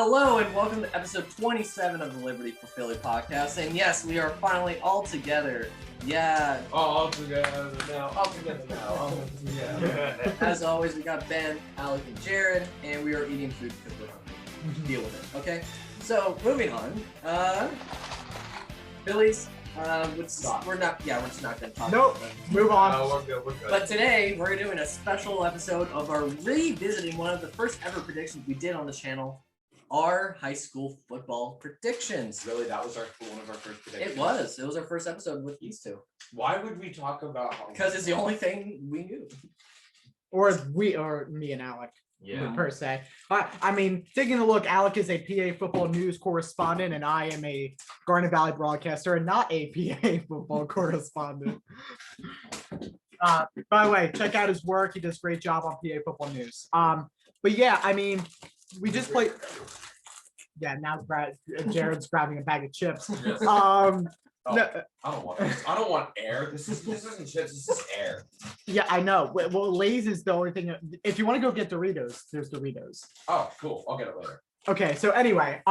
Hello and welcome to episode 27 of the Liberty for Philly podcast. And yes, we are finally all together. Yeah. All together now. All together now. All together. As always, we got Ben, Alec, and Jared, and we are eating food because we're hungry. Deal with it, okay? So, moving on. Phillies, we're just not going to talk Nope. about that. Move on. No, we're good. We're good. But today, we're doing a special episode of our revisiting one of the first ever predictions we did on the channel, our high school football predictions. Really, that was one of our first predictions. It was our first episode with these two. Why would we talk about? Because it's the only thing we knew. Or me and Alec, Yeah. per se. I mean, taking a look, Alec is a PA football news correspondent, and I am a Garnet Valley broadcaster and not a PA football correspondent. By the way, check out his work. He does a great job on PA football news. But yeah, I mean, we just played. Yeah, now Jared's grabbing a bag of chips. Yes. No, I don't want air. This isn't chips. This is air. yeah, I know. Well, Lay's is the only thing. If you want to go get Doritos, there's Doritos. Oh, cool. I'll get it later. Okay, so anyway,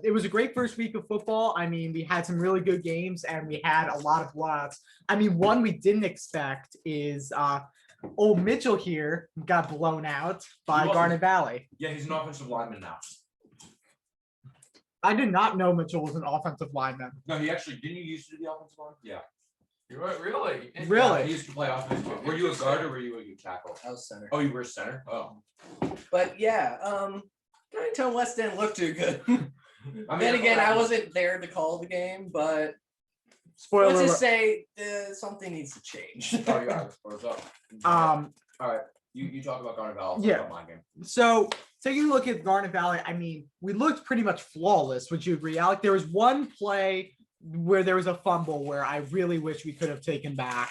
it was a great first week of football. I mean, we had some really good games and we had a lot of blowouts. I mean, one we didn't expect is old Mitchell here got blown out by Garnet Valley. Yeah, he's an offensive lineman now. I did not know Mitchell was an offensive lineman. No, he actually didn't. You used to do the offensive line? Yeah. You're right, really? Really? Yeah, he used to play offense. Were you a guard or were you a tackle? I was center. Oh, you were a center. Oh. But yeah, Darrington West didn't look too good. I Then again, I wasn't there to call the game, but Spoiler let's alert. just say something needs to change. Oh, you got it. What's up? Um, All right. You talk about Garnet Valley. Yeah. About my game. So taking a look at Garnet Valley, I mean, we looked pretty much flawless. Would you agree, Alec? There was one play where there was a fumble where I really wish we could have taken back.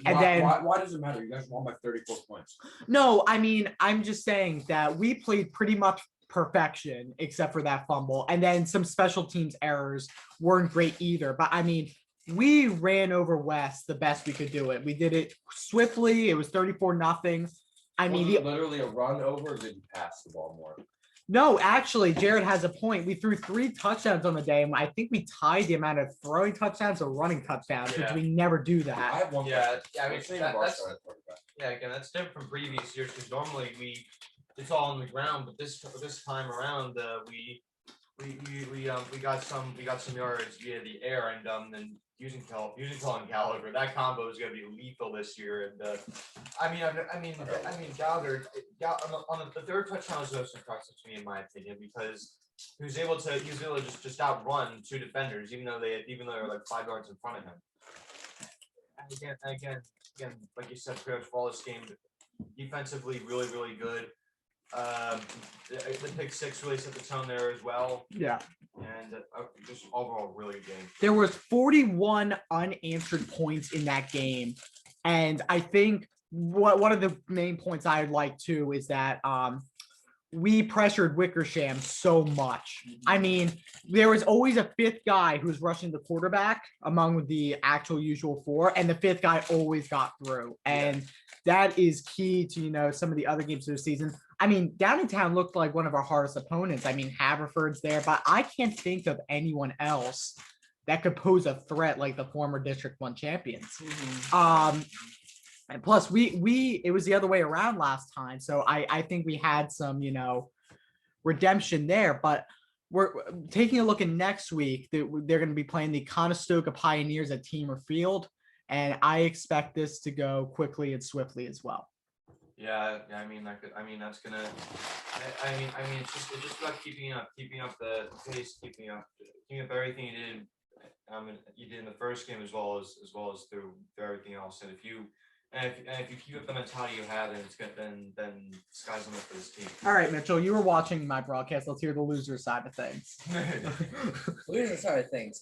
And Why does it matter? You guys won by 34 points. No, I mean, I'm just saying that we played pretty much perfection except for that fumble. And then some special teams errors weren't great either. But I mean, we ran over West the best we could do it. We did it swiftly. It was 34-0. I mean, Was it literally a run over or did you pass the ball more? no, actually, Jared has a point. We threw 3 touchdowns on the day, and I think we tied the amount of throwing touchdowns or running touchdowns, which Yeah. we never do I that. have one. Yeah, I mean, What's the name that- of our that's- starting quarterback? Yeah, again, that's different from previous years because normally it's all on the ground, but this time around we got some yards via the air and then using Colin Gallagher, that combo is going to be lethal this year. And I mean Gallagher on the third touchdown was most impressive to me in my opinion because he was able to just outrun 2 defenders even though they were like 5 yards in front of him. And again, like you said, pretty much flawless game. Defensively, really good. The pick 6 really set the tone there as well, Yeah. and just overall really good game. There was 41 unanswered points in that game. And I think one of the main points I'd like to is that we pressured Wickersham so much. I mean, there was always a 5th guy who was rushing the quarterback among the actual usual 4, and the 5th guy always got through. And that is key to, some of the other games of the season. I mean, Downingtown looked like one of our hardest opponents. I mean, Haverford's there, but I can't think of anyone else that could pose a threat like the former District 1 champions. And plus it was the other way around last time. So I think we had some, redemption there, but we're taking a look at next week. They're going to be playing the Conestoga Pioneers at Teamer Field. And I expect this to go quickly and swiftly as well. Yeah, I mean that's gonna. I mean, it's just about keeping up the pace, keeping up everything you did in the first game as well as through everything else. And if you keep up the mentality you have, then it's good. Then sky's the limit for this team. All right, Mitchell, you were watching my broadcast. Let's hear the loser side of things. Loser side of things.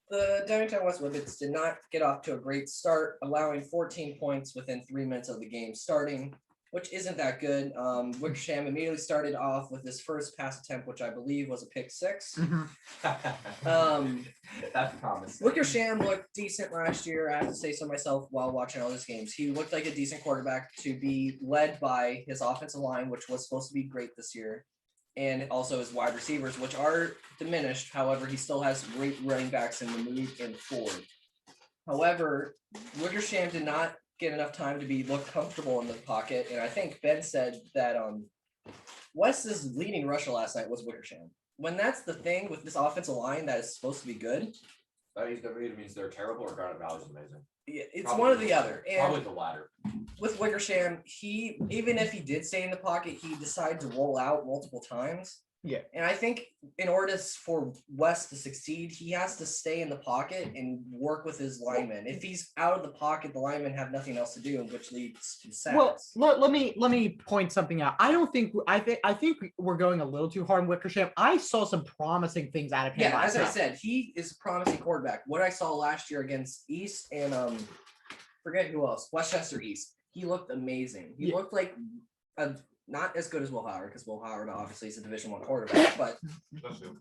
The Darrington West Whippets did not get off to a great start, allowing 14 points within 3 minutes of the game starting. which isn't that good. Wickersham immediately started off with his first pass attempt, which I believe was a pick six. That's promising. Wickersham looked decent last year. I have to say so myself while watching all his games. He looked like a decent quarterback to be led by his offensive line, which was supposed to be great this year, and also his wide receivers, which are diminished. However, he still has great running backs in the Mood and Ford. However, Wickersham did not get enough time to look comfortable in the pocket, and I think Ben said that West's leading rusher last night was Wickersham. When that's the thing with this offensive line that is supposed to be good, That either means they're terrible or Garnet Valley's amazing. it's Probably one or the other. Probably And the latter. with Wickersham, he even if he did stay in the pocket, he decided to roll out multiple times. Yeah. And I think in order for West to succeed, he has to stay in the pocket and work with his linemen. If he's out of the pocket, the linemen have nothing else to do, which leads to sacks. Well, let me point something out. I think we're going a little too hard on Wickersham. I saw some promising things out of him. Yeah, last as I night. said, he is a promising quarterback. What I saw last year against East and forget who else, Westchester East, he looked amazing. He Yeah. looked like not as good as Will Howard, because Will Howard obviously is a Division I quarterback, but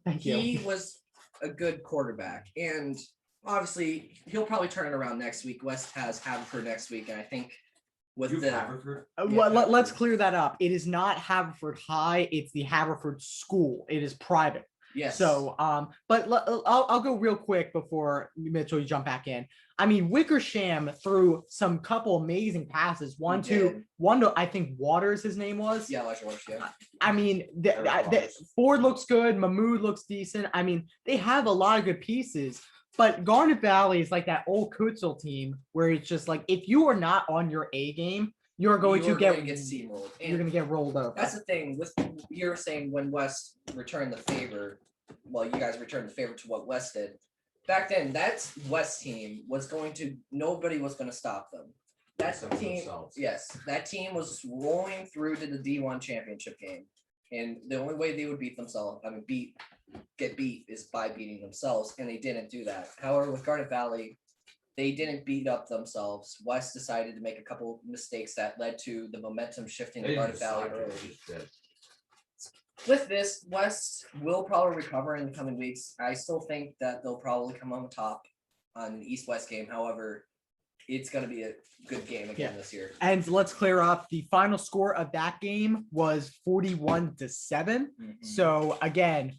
Thank you. he was a good quarterback. And obviously he'll probably turn it around next week. West has Haverford next week, and I think with You the Haverford? Yeah, Let's clear that up. It is not Haverford High. It's the Haverford School. It is private. yes. So, but I'll go real quick before Mitchell, you jump back in. I mean, Wickersham threw some couple amazing passes. One to I think Waters, his name was. Yeah, Elijah Waters, yeah. I mean, Ford looks good. Mahmood looks decent. I mean, they have a lot of good pieces. But Garnet Valley is like that old Kutzl team where it's just like if you are not on your A game, you're going to get steamrolled. you're going to get rolled over. That's the thing with you were saying when West returned the favor. Well, you guys returned the favor to what West did. Back then, that West team was nobody was going to stop them. That Except for team, themselves. yes, that team was rolling through to the D1 championship game. And the only way they would get beat is by beating themselves. And they didn't do that. However, with Garnet Valley, they didn't beat up themselves. West decided to make a couple mistakes that led to the momentum shifting to They Garnet just Valley suck, early. they just did. With this, West will probably recover in the coming weeks. I still think that they'll probably come on top on the East-West game. However, it's going to be a good game again this year. And let's clear up the final score of that game was 41-7. So again,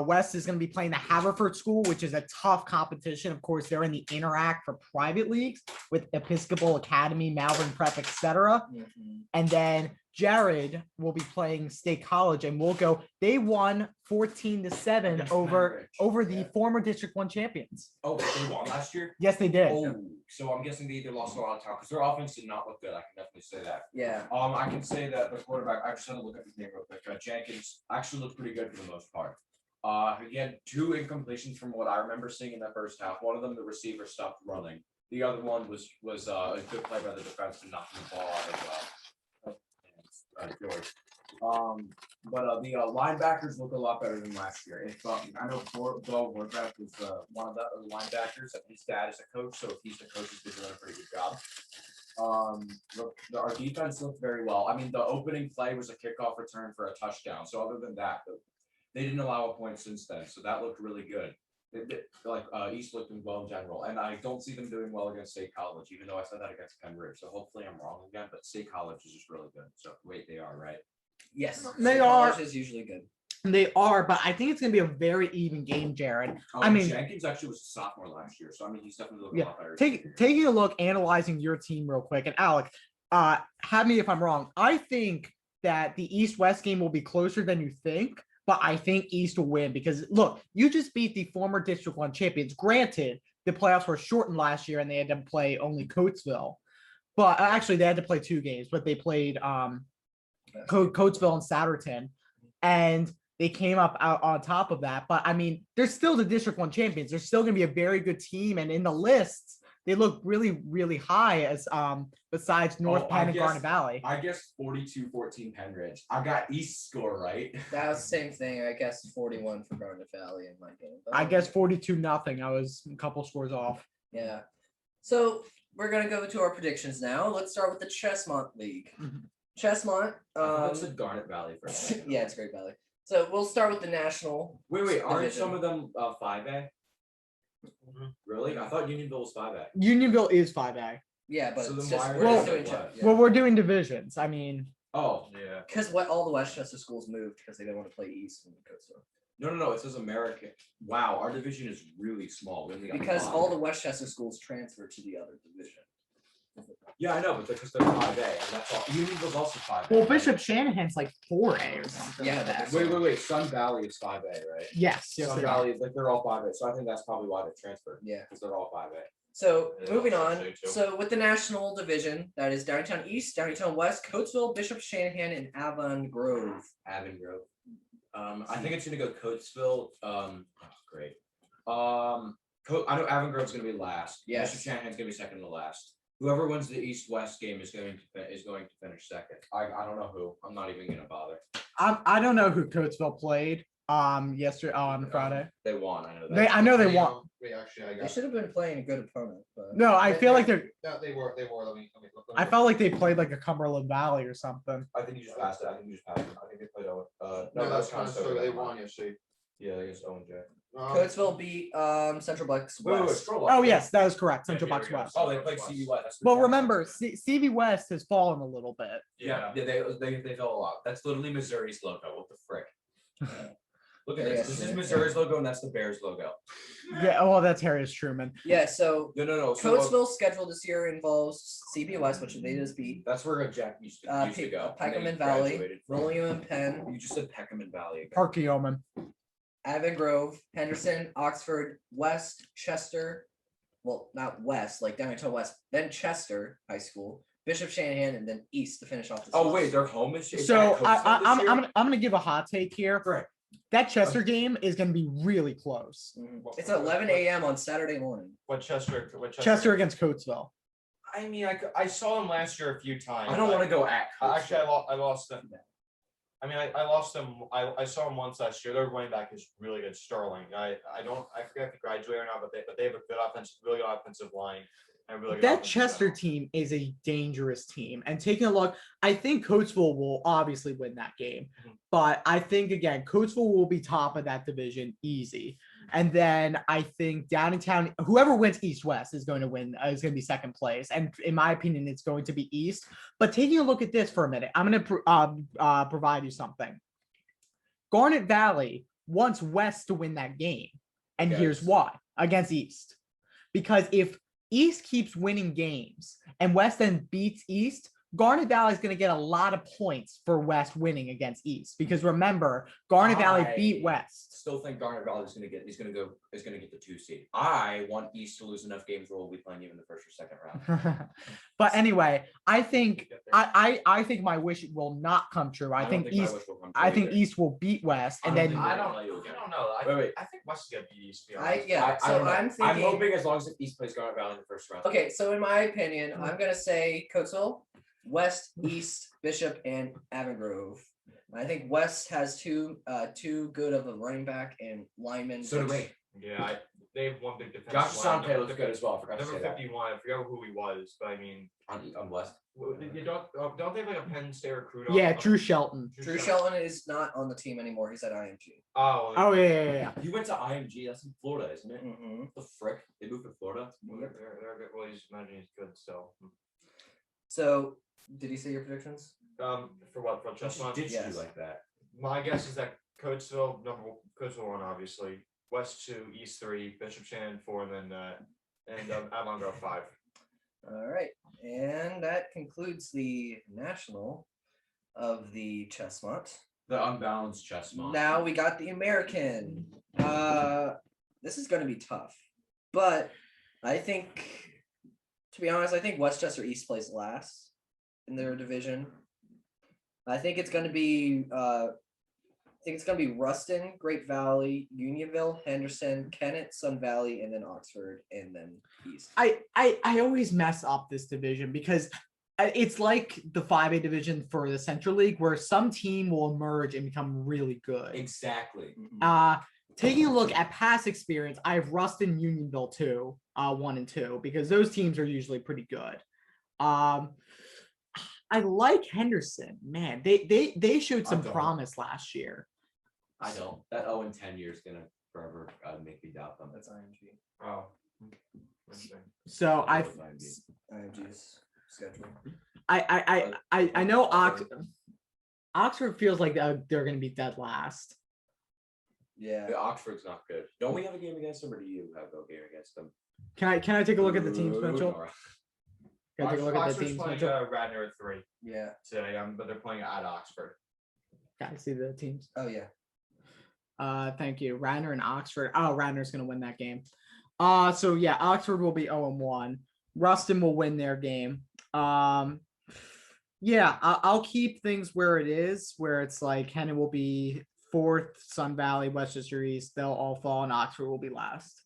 West is going to be playing the Haverford School, which is a tough competition. Of course, they're in the Interact for private leagues with Episcopal Academy, Malvern Prep, etc. And then Jared will be playing State College, and we'll go. They won 14-7 over the former District 1 champions. Oh, they won last year? Yes, they did. Oh, so I'm guessing they either lost a lot of time because their offense did not look good. I can definitely say that. Yeah. I can say that the quarterback, I just had to look at his name real quick. Jenkins actually looked pretty good for the most part. He had 2 incompletions from what I remember seeing in that first half. One of them, the receiver stopped running. The other one was a good play by the defense to knock the ball out of George. But the linebackers look a lot better than last year. If I know Bo Warcraft was one of the linebackers, and his dad is a coach, so if he's the coach, he's been doing a pretty good job. Our defense looked very well. I mean, the opening play was a kickoff return for a touchdown. So other than that, they didn't allow a point since then. So that looked really good. East looked well in general, and I don't see them doing well against State College, even though I said that against Penn Ridge. So hopefully I'm wrong again. But State College is just really good. So wait, they are right. Yes. They State are. College is usually good. They are, but I think it's going to be a very even game, Jared. I mean, Jenkins actually was a sophomore last year, so I mean he's definitely looking a lot better. Taking a look, analyzing your team real quick, and Alec, have me if I'm wrong. I think that the East-West game will be closer than you think, but I think East will win because look, you just beat the former District 1 champions. Granted, the playoffs were shortened last year and they had to play only Coatesville, but actually they had to play 2 games, but they played Coatesville and Satterton, and they came up out on top of that. But I mean, they're still the District 1 champions. They're still going to be a very good team, and in the lists, they look really, really high as besides North Penn and Garnet Valley. I guess 42-14 Penn Ridge. I got East score right. That was the same thing. I guess 41 for Garnet Valley in my game. But, I guess 42-0. I was a couple scores off. Yeah. So we're gonna go to our predictions now. Let's start with the Chessmont League. Chestmont. I thought it said Garnet Valley for a second. Yeah, it's Great Valley. So we'll start with the national. Wait, aren't division. some of them 5A? Mhm. Really? I thought Unionville was 5A. Unionville is 5A. Yeah, but So it's then just why we're are just they doing what? yeah. Well, we're doing divisions. I mean, Oh, Yeah. Because what all the Westchester schools moved because they didn't want to play East and Coastal. no. It says American. Wow, our division is really small. We only got Because 5. all the Westchester schools transferred to the other division. Yeah, I know, but because they're 5A, and that's all. Unionville's also 5A. well, right? Bishop Shanahan's like 4A or something. Yeah, like that. but Wait. Sun Valley is 5A, right? Yes, yes, Sun they are. Valley, like they're all 5A, so I think that's probably why they transferred, Yeah. because they're all 5A. So Yeah, moving I'll on. say too. So with the national division, that is Downtown East, Downtown West, Coatesville, Bishop Shanahan, and Avon Grove. Avon Grove. I think it's gonna go Coatesville. Great. I know Avon Grove's gonna be last. Yes. Bishop Shanahan's gonna be second to last. Whoever wins the East-West game is going to finish second. I don't know who. I'm not even gonna bother. I don't know who Coatesville played yesterday on Friday. They won. I know that. I know they won. Wait, actually, I They got. should have been playing a good opponent. But No, I feel like they're. No, they were. Let me look. I felt like they played like a Cumberland Valley or something. I think you just passed it. I think they played. No, that's kind of so they won yesterday. Yeah, I guess Owen J. Coatesville beat Central Bucks West. Oh yes, that is correct. Yeah, Central here Bucks we go. West. Oh, they played CU West. That's the Well, Jets. remember, CV West has fallen a little bit. Yeah, they fell a lot. That's literally Missouri's logo. What the frick? Look at Yeah, this. This yeah. is Missouri's logo, and that's the Bears logo. Yeah. Oh, that's Harris Truman. Yeah, so No. So Coatesville's schedule this year involves CB West, which they just beat, that's where Jack used to go. and then he Peckham Valley, graduated from- William Penn, You just said Peckham Valley. Again. Park Yeoman. Avon Grove, Henderson, Oxford, West, Chester. Well, not West, like Downtown West, then Chester High School, Bishop Shanahan, and then East to finish off the Oh season. wait, their home is. So at Coatesville this year? I'm gonna give a hot take here. Right. That Chester game is gonna be really close. It's at 11 a.m. on Saturday morning. What Chester? Chester against Coatesville. I mean, I saw him last year a few times. I don't want to go at. Actually, Coatesville. I lost them. I mean, I lost them. I saw him once last year. Their running back is really good, Sterling. I forget if he graduated or not, but they have a good really good offensive line. And really good That offensive Chester line. team is a dangerous team. And taking a look, I think Coatesville will obviously win that game. Mhm. But I think again, Coatesville will be top of that division easy. And then I think Downtown, whoever wins East West is going to win, is going to be second place. And in my opinion, it's going to be East. But taking a look at this for a minute, I'm going to provide you something. Garnet Valley wants West to win that game. And here's Yes. why against East. Because if East keeps winning games and West then beats East, Garnet Valley is going to get a lot of points for West winning against East. Because remember, Garnet Valley beat I West. Still think Garnet Valley is gonna get the 2 seed. I want East to lose enough games where we'll be playing you in the first or second round. But anyway, I think I think my wish will not come true. I don't think my East wish will come true I think either. East will beat West, and I don't then think I they're don't. gonna let you again. I don't know. Wait. I think West is gonna beat East. To be I honest. yeah. I So don't know. I'm thinking. I'm hoping as long as East plays Garnet Valley in the first round. Okay, so in my opinion, I'm gonna say Coatesville, West, East, Bishop, and Avon Grove. I think West has too good of a running back and lineman. So do which- we. Yeah, they have one big defense. Josh Asante looks good as well. I forgot to Number say that. 51. I forgot who he was, but I mean, On West. you don't they have like a Penn State recruit? yeah, Drew Shelton. Drew Shelton is not on the team anymore. He's at IMG. Oh, Oh yeah. You went to IMG. That's in Florida, isn't it? Mm-hmm. What the frick? They moved to Florida. They're good. Well, he's imagining he's good still. So, did he say your predictions? For what? For Just Chestnut? ditched Yes. you like that. My guess is that Coatesville Coatesville 1, obviously. West 2, East 3, Bishop Shannon 4, and then Avon Grove 5. All right, and that concludes the national of the Chestnut. The unbalanced chestnut. Now we got the American. This is going to be tough, but I think, to be honest, I think Westchester East plays last in their division. I think it's going to be. I think it's going to be Ruston, Great Valley, Unionville, Henderson, Kennett, Sun Valley, and then Oxford, and then East. I always mess up this division because it's like the 5A division for the Central League where some team will emerge and become really good. Exactly. Taking a look at past experience, I have Ruston, Unionville 2, 1 and 2, because those teams are usually pretty good. I like Henderson. Man, they showed some don't. promise last year. I don't. That 0-10 year is gonna forever make me doubt them. That's IMG. Oh. Interesting. So I IMG's schedule. I know Oxford feels like they're going to be dead last. Yeah. The Oxford's not good. Don't we have a game against them, or do you have a game against them? Can I take a look at the teams, Ooh, Mitchell? Nora. Can I take a look at the Oxford's teams, playing Mitchell? Radnor at 3 Yeah. today, but they're playing at Oxford. Can I see the teams? Oh yeah. Thank you. Radnor and Oxford. Oh, Radnor's going to win that game. So yeah, Oxford will be 0-1. Ruston will win their game. Yeah, I'll keep things where it is, where it's like Henry will be 4th, Sun Valley, Westchester East. They'll all fall, and Oxford will be last.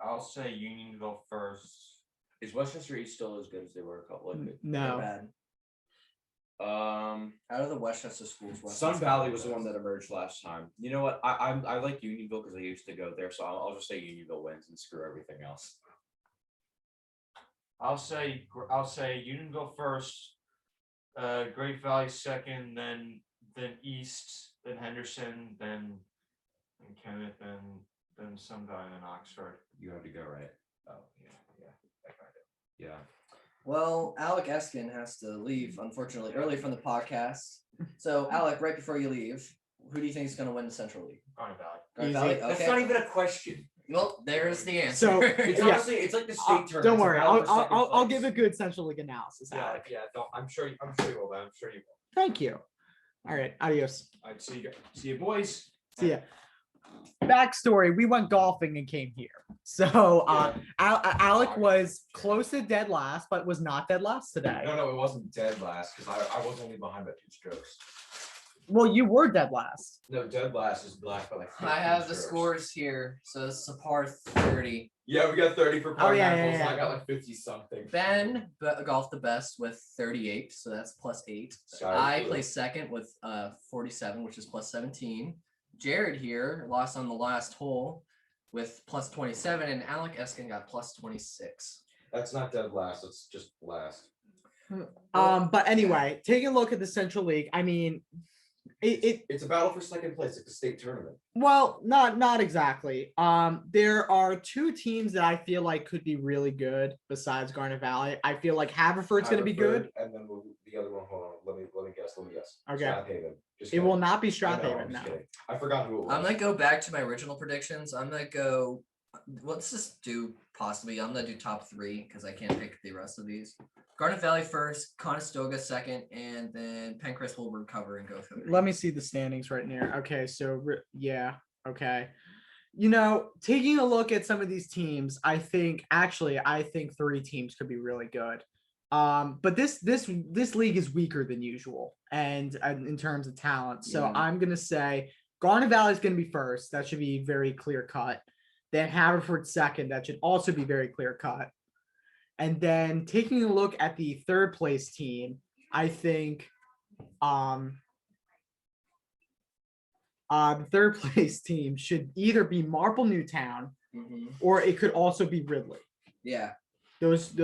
I'll say Unionville first. Is Westchester East still as good as they were a couple of years? They're No. bad. Out of the Westchester schools, Sun Valley was the one that emerged last time. You know what? I like Unionville because I used to go there, so I'll just say Unionville wins and screw everything else. I'll say Unionville first, Great Valley second, then East, then Henderson, then Kenneth, then Sun Valley, then Oxford. You have to go right. Oh yeah, that kind of. Yeah. Well, Alec Eskin has to leave, unfortunately, early from the podcast. So, Alec, right before you leave, who do you think is going to win the Central League? Garnet Valley. Garnet Easy. Valley? That's Okay. not even a question. Well, there's the answer. So, It's Yeah. honestly, it's like the state tournament. Don't It's a worry, battle for second I'll place. give a good Central League analysis. Alec. Don't. I'm sure you will. Ben. I'm sure you will. Thank you. All right, adios. All right, see you, boys. See ya. Backstory: we went golfing and came here. So Alec was close to dead last, but was not dead last today. No, it wasn't dead last because I was only behind by 2 strokes. Well, you were dead last. No, dead last is black by like. I 15 have the strokes. scores here. So, this is a par 30. Yeah, we got 30 for Oh, par yeah, handfuls, yeah, and I yeah. got like 50 something. Ben golfed the best with 38, so that's plus 8. Sorry, I Blue. placed second with 47, which is plus 17. Jared here lost on the last hole with plus 27, and Alec Eskin got plus 26. That's not dead last. It's just last. But anyway, taking a look at the Central League, I mean, It's a battle for second place, like the state tournament. well, not exactly. There are 2 teams that I feel like could be really good besides Garnet Valley. I feel like Haverford's going to be good. And then the other one. Hold on. Let me guess. Okay. Strathaven. Just It will kidding. not be I know, Strathaven I'm just now. kidding. I forgot who it was. I'm gonna go back to my original predictions. I'm gonna go. Let's just do possibly. I'm gonna do top 3 because I can't pick the rest of these. Garnet Valley first, Conestoga second, and then Pencrest will recover and go through. Let me see the standings right near. Okay, so yeah, okay. You know, taking a look at some of these teams, I think 3 teams could be really good. But this league is weaker than usual, and in terms of talent. So Yeah. I'm gonna say Garnet Valley is gonna be first. That should be very clear cut. Then Haverford second. That should also be very clear cut. And then taking a look at the 3rd place team, I think the 3rd place team should either be Marple Newtown Mhm. or it could also be Ridley. Yeah. Because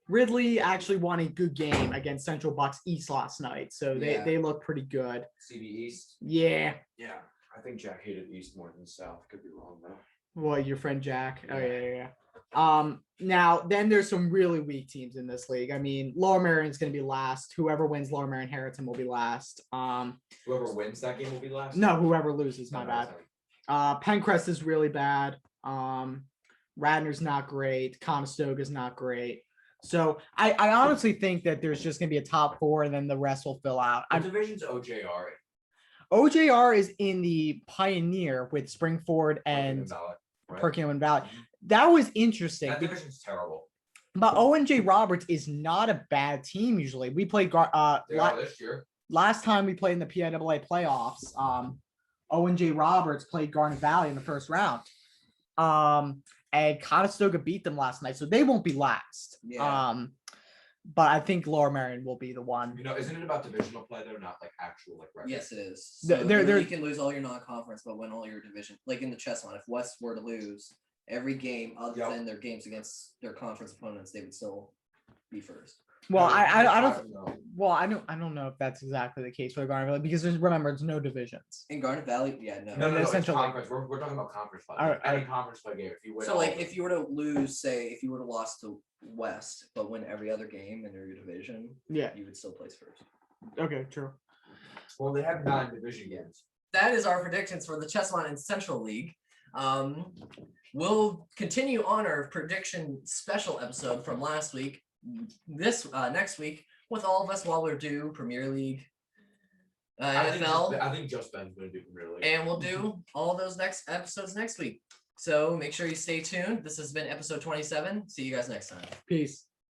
Ridley actually won a good game against Central Bucks East last night, so they look pretty good. CB East. Yeah. Yeah, I think Jack hated East more than South. Could be wrong though. Well, your friend Jack. Oh yeah. Now then there's some really weak teams in this league. I mean, Lower Merion's going to be last. Whoever wins Lower Merion Harrington will be last. Whoever wins that game will be last. No, whoever loses, my No, bad. sorry. Pencrest is really bad. Radnor's not great. Conestoga's not great. So I honestly think that there's just going to be a top 4 and then the rest will fill out. What division's OJR? OJR is in the Pioneer with Springford and Right? Perkins Valley. That was interesting. That division's terrible. But ONJ Roberts is not a bad team usually. We played They are this year. last time we played in the PIAA playoffs. ONJ Roberts played Garnet Valley in the first round. And Conestoga beat them last night, so they won't be last. Yeah. But I think Lower Merion will be the one. You know, isn't it about divisional play though, not like actual like record? Yes, it is. They're- So they're- you can lose all your non-conference, but win all your division. Like in the chess line, if West were to lose, every game other Yep. than their games against their conference opponents, they would still be first. Well, I don't. 5-0. Well, I don't know if that's exactly the case for Garnet Valley because remember, it's no divisions. In Garnet Valley, yeah, no. No, it's essentially- conference. We're talking about conference play. Alright, Any conference play game. If you win, So all like of it. if you were to lose, say if you were to lost to West but win every other game in your division, Yeah. you would still place first. Okay. True. well, they have 9 division games. That is our predictions for the Chessmont and Central League. We'll continue on our prediction special episode from last week. This next week with all of us while we're due Premier League, NFL, I think just Ben's going to do Premier League. and we'll do all those next episodes next week. So make sure you stay tuned. This has been episode 27. See you guys next time. Peace.